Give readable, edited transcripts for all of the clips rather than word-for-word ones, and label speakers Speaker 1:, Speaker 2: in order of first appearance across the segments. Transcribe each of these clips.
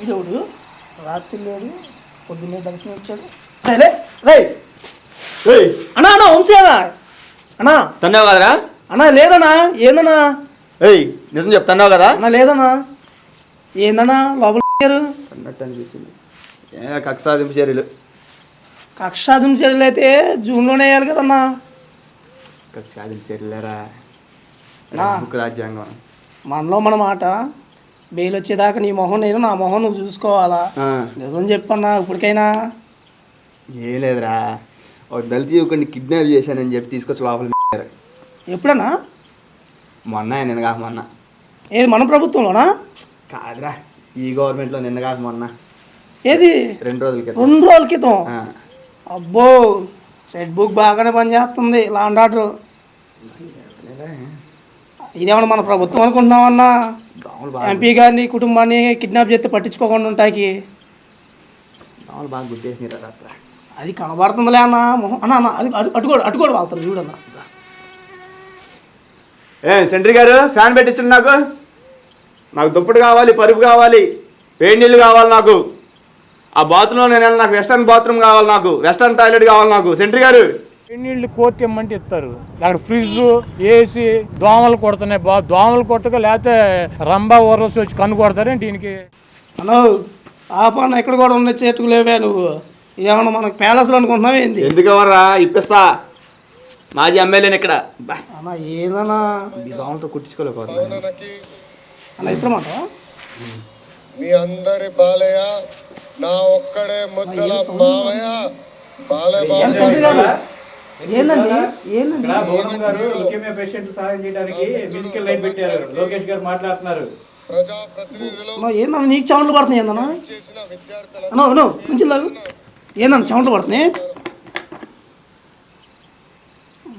Speaker 1: ఈడోడు రాత్రి లేడు పొద్దున్నే దర్శనం వచ్చాడు. రే అన్నా అన్నా వంశీనా అన్నా
Speaker 2: తన్నావు కదరా
Speaker 1: అన్నా? లేదన్నా. ఏందన్నా?
Speaker 2: నిజం చెప్తున్నావు కదా?
Speaker 1: అన్నా లేదన్నా. ఏందన్నా లోపల
Speaker 2: అన్నట్టు అనిపించింది. కక్షాదింపు చర్యలు.
Speaker 1: కక్షాదింపు చర్యలు అయితే జూన్లోనే వేయాలి కదన్నా.
Speaker 2: కక్షాదింపు చర్యలేరా రాజ్యాంగం.
Speaker 1: మనలో మన మాట బెయిల్ వచ్చేదాకా నీ మొహం నేను, నా మొహం నువ్వు చూసుకోవాలా. నిజం చెప్పన్నా ఇప్పటికైనా.
Speaker 2: ఏం లేదురా, ఒక దళిత యువకుడిని కిడ్నాప్ చేశానని చెప్పి తీసుకొచ్చి లోపల.
Speaker 1: ఎప్పుడన్నా?
Speaker 2: మొన్న నిన్న కాక మొన్న.
Speaker 1: ఏది మన ప్రభుత్వంలోనా?
Speaker 2: కాదురా, ఈ గవర్నమెంట్లో నిన్న కాక మొన్న.
Speaker 1: ఏది?
Speaker 2: 2 రోజుల క్రితం.
Speaker 1: 2 రోజుల క్రితం? అబ్బో, రెడ్ బుక్ బాగానే పనిచేస్తుంది. లాండ్ ఆర్డర్ ఇదేమన్నా మన ప్రభుత్వం అనుకుంటున్నామన్నా? ఎంపీ గారిని కుటుంబాన్ని కిడ్నాప్ చేస్తే పట్టించుకోకుండా ఉంటాకి
Speaker 2: బాగా గుర్తేసినారు.
Speaker 1: అది కనబడుతుందిలే అన్న మొహం. అన్న అన్న అది అటుకోడు వాళ్తారు చూడన్న.
Speaker 2: సెంట్రీ గారు ఫ్యాన్ పెట్టించండి. నాకు దుప్పటి కావాలి, పరుపు కావాలి, వేడి నీళ్ళు కావాలి. నాకు ఆ బాత్రూంలో నేను నాకు వెస్టర్న్ బాత్రూమ్ కావాలి, నాకు వెస్టర్న్ టాయిలెట్ కావాలి. నాకు సెంట్రీ గారు
Speaker 3: నీళ్ళు కోర్టు ఇమ్మంటే ఇస్తారు. అక్కడ ఫ్రిడ్జ్, ఏసీ, దోమలు కొడుతున్నాయి. దోమలు కొట్టక లేకపోతే రంబా ఊరసి వచ్చి కన్ను కొడతారేంటి దీనికి?
Speaker 1: అను ఆ పని ఎక్కడ కూడా ఉన్న చేతుకు లేవే. నువ్వు ఏమన్నా మనకు ప్యాలెస్లో అనుకుంటున్నావు ఏంది?
Speaker 2: ఎందుకు ఎవర్రా ఇప్పిస్తా, మాజీ ఎమ్మెల్యేని ఇక్కడ.
Speaker 1: అన్న ఏదన్నా
Speaker 2: దోమలతో కుట్టించుకోలేకపోతున్నా
Speaker 1: అన్న ఇష్టమాట.
Speaker 4: మీ అందరి బాలయ్య, నా ఒక్కడే ముద్దల మావయ్య
Speaker 1: ఏందండి? ఏందండి? ఏందన్నా నీకు చెమటలు పడుతున్నాయి? ఏందన్నా అన్నో మంచి లాగు. ఏందన్నా చెమటలు పడుతున్నాయి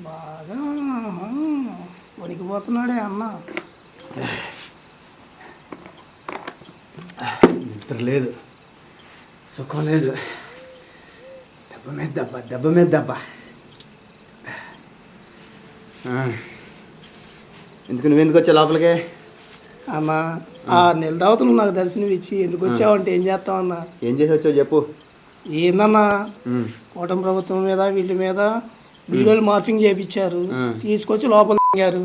Speaker 1: బాగా? వణికిపోతున్నాడే అన్న.
Speaker 2: నిద్ర లేదు, సుఖం లేదు, దెబ్బ మీద దెబ్బ. నువ్వెందుకు వచ్చావు లోపలికి?
Speaker 1: అన్న 6 నెలల తర్వాత నువ్వు నాకు దర్శనం ఇచ్చి ఎందుకు వచ్చావంటే ఏం చేస్తావన్నా?
Speaker 2: ఏం చేసి వచ్చావు చెప్పు.
Speaker 1: ఏందన్నా, కూటమి ప్రభుత్వం మీద వీళ్ళ మీద వీడియోలు మార్ఫింగ్ చేయించారు, తీసుకొచ్చి లోపల దిగారు.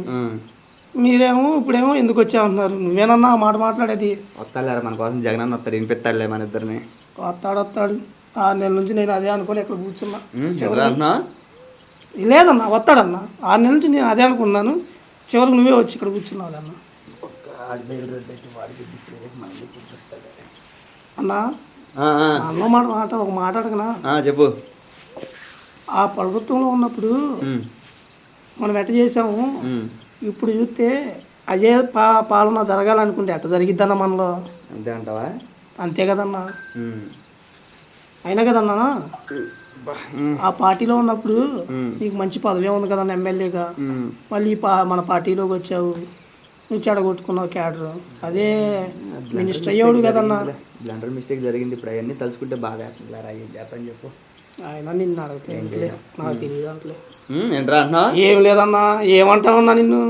Speaker 1: మీరేమో ఇప్పుడేమో ఎందుకు వచ్చావంటున్నారు. నువ్వేనన్నా ఆ మాట మాట్లాడేది?
Speaker 2: వస్తాడు మన కోసం, జగన్ అన్న వస్తాడు, వినిపిస్తాడులే మన ఇద్దరిని.
Speaker 1: వస్తాడు 6 నెలల నుంచి నేను అదే అనుకోని ఇక్కడ కూర్చున్నా. లేదన్నా వస్తాడన్నా. 6 నెలల నుంచి నేను అదే అనుకున్నాను. చివరికి నువ్వే వచ్చి ఇక్కడ కూర్చున్నావు అన్న. అన్నా అన్న మాట ఒక మాట అడగనా?
Speaker 2: చెప్పు.
Speaker 1: ఆ ప్రభుత్వంలో ఉన్నప్పుడు మనం ఎట్ట చేసాము, ఇప్పుడు చూస్తే అదే పాలన జరగాలనుకుంటే ఎట్ట జరిగిద్దన్న మనలో?
Speaker 2: అంతే అంటావా?
Speaker 1: అంతే కదన్నా. అయినా కదన్నా ఆ పార్టీలో ఉన్నప్పుడు నీకు మంచి పదవి ఉంది కదన్నా, ఎమ్మెల్యేగా. మళ్ళీ మన పార్టీలోకి వచ్చావు, నువ్వు చెడగొట్టుకున్నావు క్యాడర్. అదే మినిస్టర్ అయ్యాడు కదన్నా.
Speaker 2: బ్లండర్ మిస్టేక్ జరిగింది. ఇప్పుడు అవన్నీ తలుచుకుంటే బాగా ఏం చేస్తాను చెప్పు.
Speaker 1: ఆయన నిన్ను అడిగితే నాకు తెలియదు అంటలే.
Speaker 2: ఏంట్రా అన్నా?
Speaker 1: ఏం లేదన్నా. ఏమంటావన్నా నిన్ను?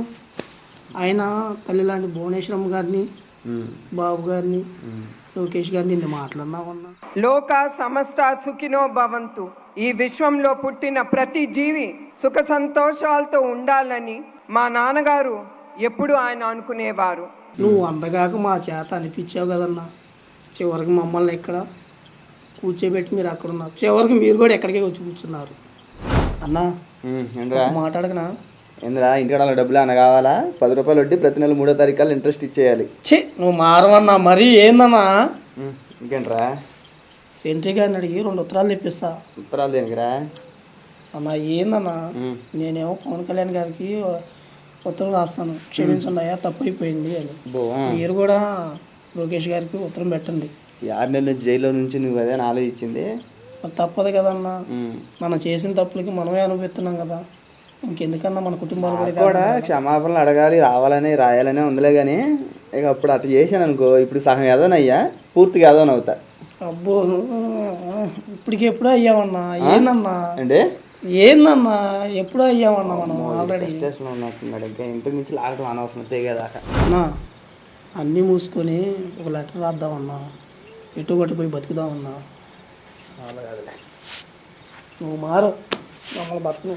Speaker 1: ఆయన తల్లి లాంటి భువనేశ్వరం గారిని, బాబు గారిని, లోకేష్ గారిని నిన్ను మాట్లాడినావన్నా.
Speaker 5: లోక సమస్త సుఖినో భవంతు. ఈ విశ్వంలో పుట్టిన ప్రతి జీవి సుఖ సంతోషాలతో ఉండాలని మా నాన్నగారు ఎప్పుడు ఆయన అనుకునేవారు.
Speaker 1: నువ్వు అందగాక మా చేత అనిపించావు కదన్నా. చివరికి మమ్మల్ని ఇక్కడ కూర్చోబెట్టి మీరు అక్కడ ఉన్నారు. చివరికి మీరు కూడా ఎక్కడికే వచ్చి కూర్చున్నారు అన్నా. మాట్లాడకనా?
Speaker 2: ఏంద్రా ఇంటికాడ డబ్బులు అన్న కావాలా? 10 రూపాయలు వడ్డీ, ప్రతి నెల 3వ తారీఖు ఇంట్రెస్ట్ ఇచ్చేయాలి.
Speaker 1: నువ్వు మారవన్నా. మరీ ఏందన్నా?
Speaker 2: ఇంకేంట్రా?
Speaker 1: సెంట్రీ గారిని అడిగి 2 ఉత్తరాలు తెప్పిస్తా.
Speaker 2: ఉత్తరాలు దేనికిరా
Speaker 1: అన్నా? ఏందన్నా, నేనేమో పవన్ కళ్యాణ్ గారికి ఉత్తరం రాస్తాను, క్షమించండి అయ్యా తప్పు అయిపోయింది అని. మీరు కూడా లోకేష్ గారికి ఉత్తరం పెట్టండి.
Speaker 2: 6 నెలల నుంచి జైల్లో నుంచి నువ్వు అదే ఆలోచించింది.
Speaker 1: మరి తప్పదు కదన్నా. మనం చేసిన తప్పులకి మనమే అనుభవిస్తున్నాం కదా. ఇంకెందుకన్నా మన కుటుంబాలు
Speaker 2: కూడా క్షమాపణలు అడగాలి, రావాలని రాయాలనే ఉందిలే. కానీ ఇక అప్పుడు అట్లా చేశాను అనుకో, ఇప్పుడు సగం ఏదోనయ్యా, పూర్తిగా ఏదోని అవుతా.
Speaker 1: అబ్బో, ఇప్పటికి ఎప్పుడో అయ్యామన్నా. ఏందన్నా
Speaker 2: అంటే
Speaker 1: ఏందన్నా, ఎప్పుడో అయ్యామన్నా మనం ఆల్రెడీ.
Speaker 2: స్టేషన్లో ఉన్నట్టున్నాడు, ఇంకా ఇంటికి నుంచి లాగటం అనవసరం తెగేదాకా.
Speaker 1: అన్నీ మూసుకొని ఒక లెటర్ రాద్దామన్నా. ఎటు కొట్టి పోయి బతుకుదామన్నా. నువ్వు మారు మమ్మల్ని బతుకు.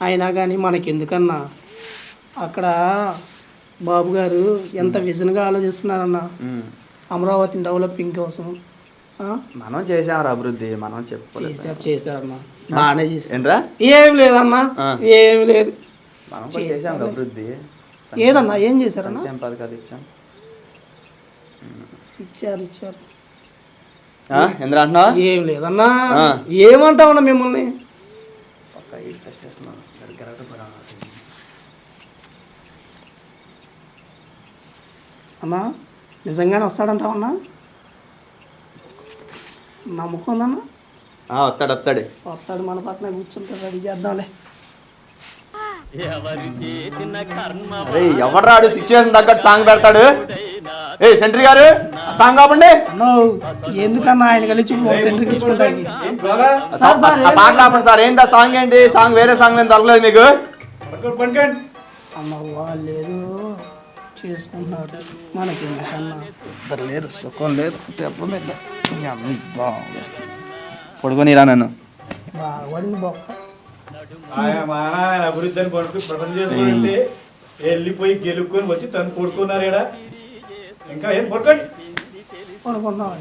Speaker 1: అయినా కానీ మనకెందుకన్నా, అక్కడ బాబు గారు ఎంత విజన్గా ఆలోచిస్తున్నారన్న అమరావతిని డెవలపింగ్ కోసం.
Speaker 2: మనం చేసాం అభివృద్ధి, మనం
Speaker 1: చేశారన్నా, బాగానే చేశారు.
Speaker 2: ఏంట్రా
Speaker 1: ఏం లేదన్నా, ఏం లేదు.
Speaker 2: మనం చేసాం అభివృద్ధి.
Speaker 1: ఏదన్నా ఏం చేశారన్నా?
Speaker 2: పథకాలు ఇచ్చాం.
Speaker 1: ఇచ్చారు.
Speaker 2: ఎందుకు అంటున్నావు?
Speaker 1: ఏం లేదన్నా. ఏమంటావన్నా మిమ్మల్ని? అన్నా నిజంగానే వస్తాడంటావన్నా? నమ్మకం ఉందన్నా?
Speaker 2: వస్తాడు.
Speaker 1: మన పక్కన కూర్చుంటాడు, రెడీ చేద్దాంలే.
Speaker 2: ఎవడు రాడు సిచ్యువేషన్ తగ్గట్టు సాంగ్ పెడతాడు. ఏ సెంట్రీ గారు సాంగ్ కాపండి.
Speaker 1: ఎందుకన్నా ఆయన కలిసి సెంట్రీకి ఇచ్చుకుంటాకి
Speaker 2: పాటలు ఆపండి సార్. ఏంటి ఆ సాంగ్? ఏంటి సాంగ్? వేరే సాంగ్ నేను దొరకలేదు మీకు.
Speaker 1: అన్న వాళ్ళు ఏదో చేసుకుంటున్నారు, మనకి ఎందుకన్నా?
Speaker 2: లేదు సుఖం లేదు, దెబ్బ మీద పడుకోనిరా నన్ను.
Speaker 1: బాగుంది బొక్క.
Speaker 6: అభివృద్ధి అని ప్రపంచం వెళ్ళిపోయి గెలుక్కొని వచ్చి తను కొడుకున్నారు. ఇంకా ఏం పడుకోండి.
Speaker 1: పడుకున్నాం.